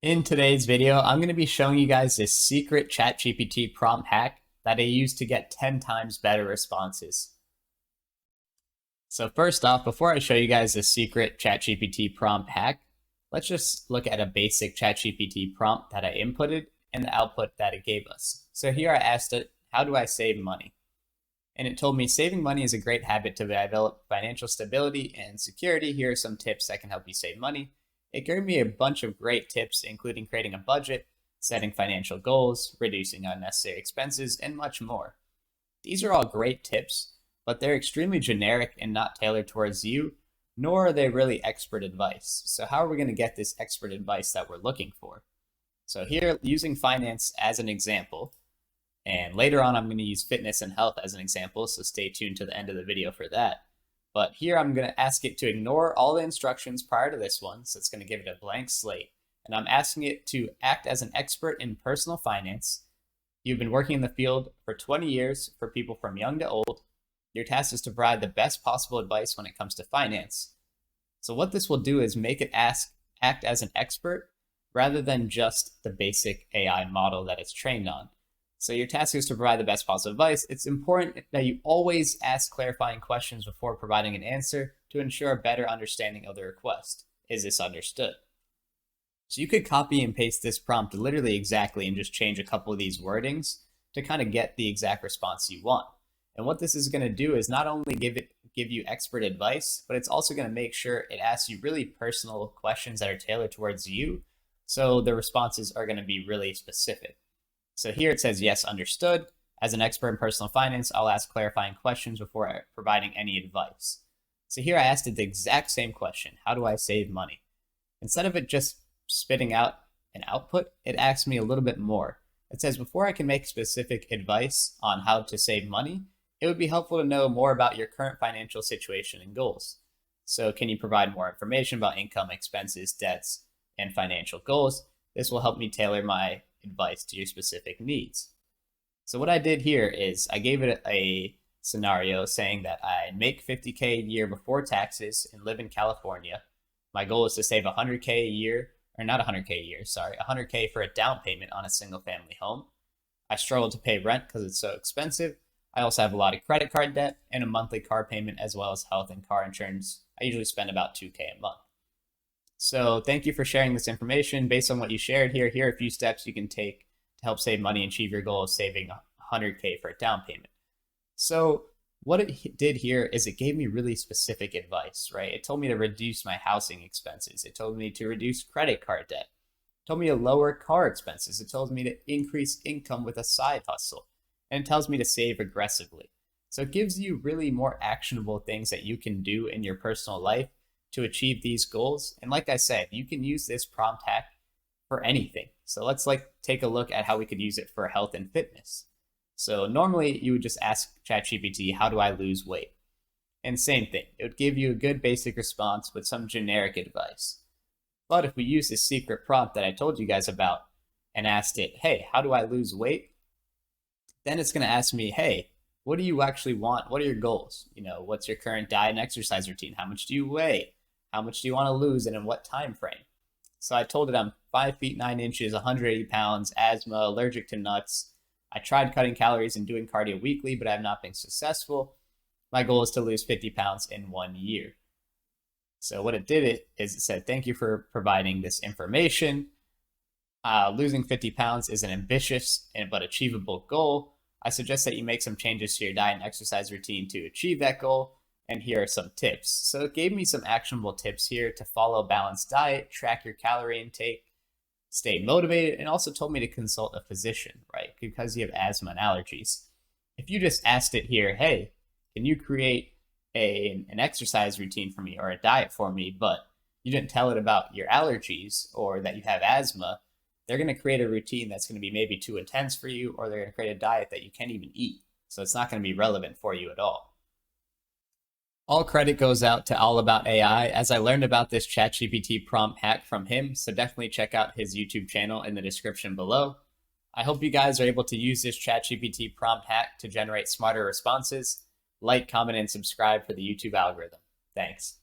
In today's video, I'm going to be showing you guys this secret ChatGPT prompt hack that I use to get 10 times better responses. So first off, before I show you guys this secret ChatGPT prompt hack, let's just look at a basic ChatGPT prompt that I inputted and the output that it gave us. So here I asked it, how do I save money? And it told me saving money is a great habit to develop financial stability and security. Here are some tips that can help you save money. It gave me a bunch of great tips, including creating a budget, setting financial goals, reducing unnecessary expenses, and much more. These are all great tips, but they're extremely generic and not tailored towards you, nor are they really expert advice. So how are we going to get this expert advice that we're looking for? So here, using finance as an example, and later on I'm going to use fitness and health as an example, so stay tuned to the end of the video for that. But here I'm going to ask it to ignore all the instructions prior to this one, so it's going to give it a blank slate. And I'm asking it to act as an expert in personal finance. You've been working in the field for 20 years for people from young to old. Your task is to provide the best possible advice when it comes to finance. So what this will do is make it act as an expert rather than just the basic AI model that it's trained on. So your task is to provide the best possible advice. It's important that you always ask clarifying questions before providing an answer to ensure a better understanding of the request. Is this understood? So you could copy and paste this prompt literally exactly and just change a couple of these wordings to kind of get the exact response you want. And what this is going to do is not only give you expert advice, but it's also going to make sure it asks you really personal questions that are tailored towards you. So the responses are going to be really specific. So here it says, yes, understood. As an expert in personal finance, I'll ask clarifying questions before providing any advice. So here I asked it the exact same question. How do I save money? Instead of it just spitting out an output, it asks me a little bit more. It says, before I can make specific advice on how to save money, it would be helpful to know more about your current financial situation and goals. So can you provide more information about income, expenses, debts, and financial goals? This will help me tailor my advice to your specific needs. So what I did here is I gave it a scenario saying that I make $50K a year before taxes and live in California. My goal is to save $100K a year, or not $100K a year, sorry, $100K for a down payment on a single family home. I struggle to pay rent because it's so expensive. I also have a lot of credit card debt and a monthly car payment as well as health and car insurance. I usually spend about $2K a month. So thank you for sharing this information. Based on what you shared here are a few steps you can take to help save money and achieve your goal of saving $100K for a down payment. So what it did here is it gave me really specific advice, right? It told me to reduce my housing expenses. It told me to reduce credit card debt. It told me to lower car expenses. It told me to increase income with a side hustle. And it tells me to save aggressively. So it gives you really more actionable things that you can do in your personal life to achieve these goals. And like I said, you can use this prompt hack for anything. So let's take a look at how we could use it for health and fitness. So normally you would just ask ChatGPT, how do I lose weight? And same thing, it would give you a good basic response with some generic advice. But if we use this secret prompt that I told you guys about and asked it, hey, how do I lose weight? Then it's going to ask me, hey, what do you actually want? What are your goals? What's your current diet and exercise routine? How much do you weigh? How much do you want to lose and in what time frame? So I told it I'm 5 feet 9 inches, 180 pounds, asthma, allergic to nuts. I tried cutting calories and doing cardio weekly, but I have not been successful. My goal is to lose 50 pounds in 1 year. So what it did is it said, thank you for providing this information. Losing 50 pounds is an ambitious but achievable goal. I suggest that you make some changes to your diet and exercise routine to achieve that goal. And here are some tips. So it gave me some actionable tips here to follow a balanced diet, track your calorie intake, stay motivated, and also told me to consult a physician, right? Because you have asthma and allergies. If you just asked it here, hey, can you create an exercise routine for me or a diet for me, but you didn't tell it about your allergies or that you have asthma, they're going to create a routine that's going to be maybe too intense for you, or they're going to create a diet that you can't even eat. So it's not going to be relevant for you at all. All credit goes out to All About AI, as I learned about this ChatGPT prompt hack from him, so definitely check out his YouTube channel in the description below. I hope you guys are able to use this ChatGPT prompt hack to generate smarter responses. Like, comment, and subscribe for the YouTube algorithm. Thanks.